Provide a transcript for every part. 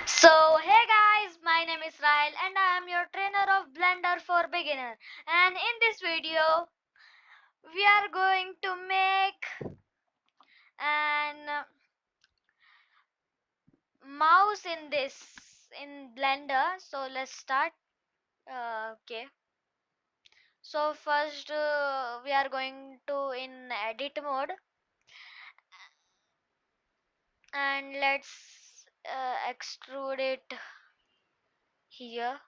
So, hey guys, my name is Rael and I am your trainer of Blender for Beginner. And in this video, we are going to make an mouse in Blender. So, let's start. Okay. So, first we are going to in edit mode and let's extrude it here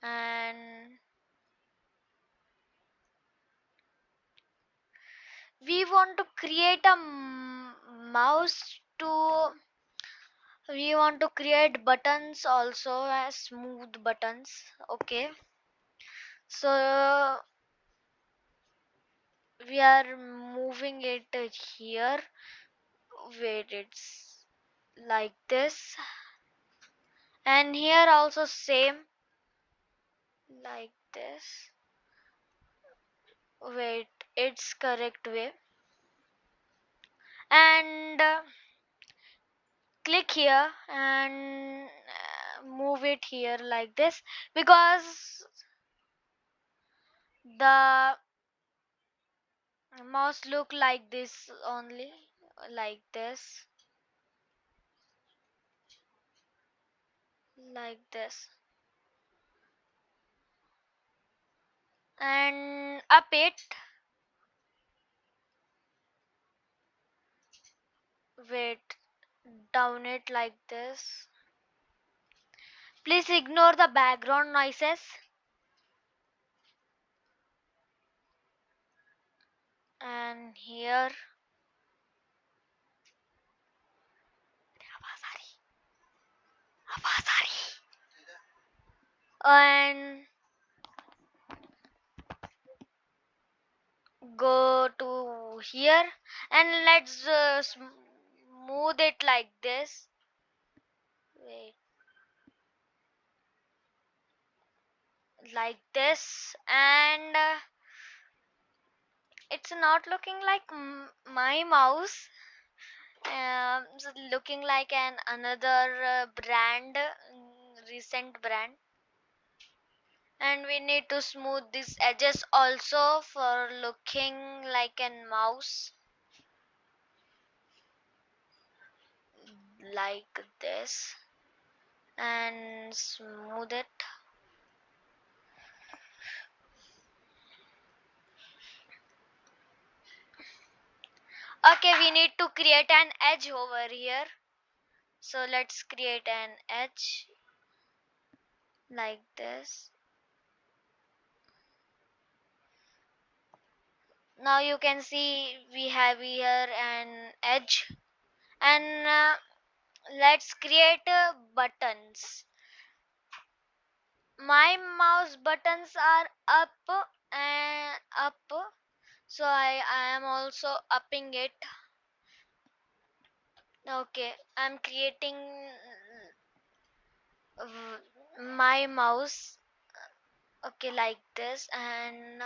and we want to create a mouse to we want to create buttons also as smooth buttons. Okay, so we are moving it here. Wait, it's like this, and here also same like this. Wait, it's correct way, and click here and move it here like this because the mouse look like this only, like this, like this, and up it. Wait, down it like this. Please ignore the background noises. And here, and go to here, and let's smooth it like this. Wait, like this, and it's not looking like my mouse. It's looking like an another brand, recent brand, and we need to smooth these edges also for looking like a mouse, like this, and smooth it. Okay, we need to create an edge over here, so let's create an edge like this. Now you can see we have here an edge, and let's create buttons. My mouse buttons are up and up, so I am also upping it. Okay, I'm creating my mouse, okay, like this, and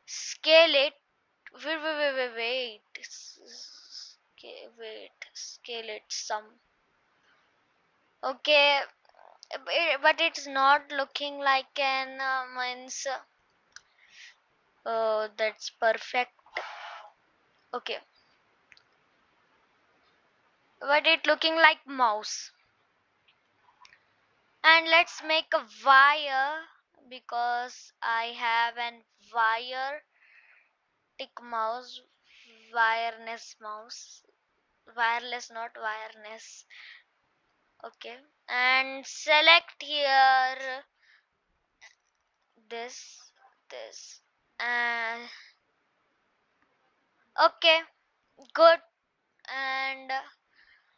scale it. Wait, scale it some. Okay, but it's not looking like an means that's perfect. Okay, but it looking like mouse. And let's make a wire because I have an wire tick mouse, mouse, wireless, not wireless. Okay, and select here this, and okay, good. And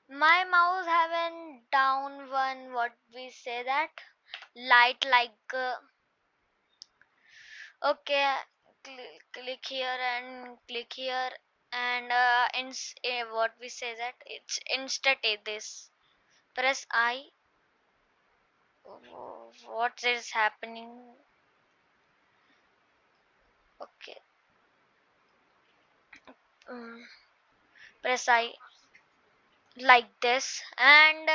my mouse have an down one, what we say that, light like okay, click here and click here, and what we say that it's instant this, press I. What is happening? Okay, um, press I. like this, and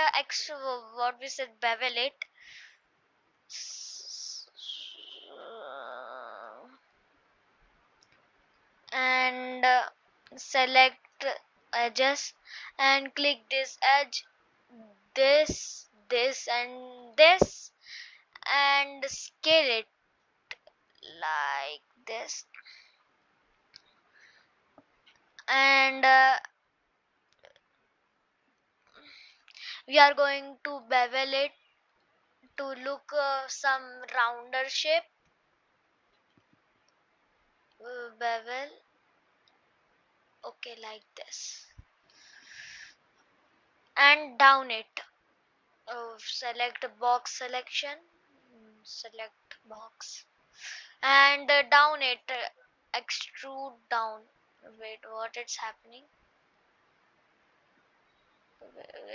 what we said, bevel it. And select edges and click this edge, this and this, and scale it like this. And we are going to bevel it to look some rounder shape. Bevel, okay, like this, and down it. Select box selection. Select box, and down it, extrude down. Wait, what is happening?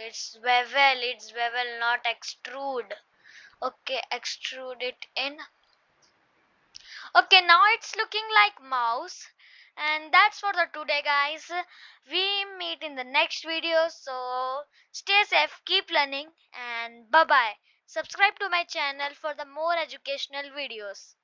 It's bevel, not extrude. Okay, extrude it in. Okay, now it's looking like mouse. And that's for the today, guys. We meet in the next video, so stay safe, keep learning, and bye bye. Subscribe to my channel for the more educational videos.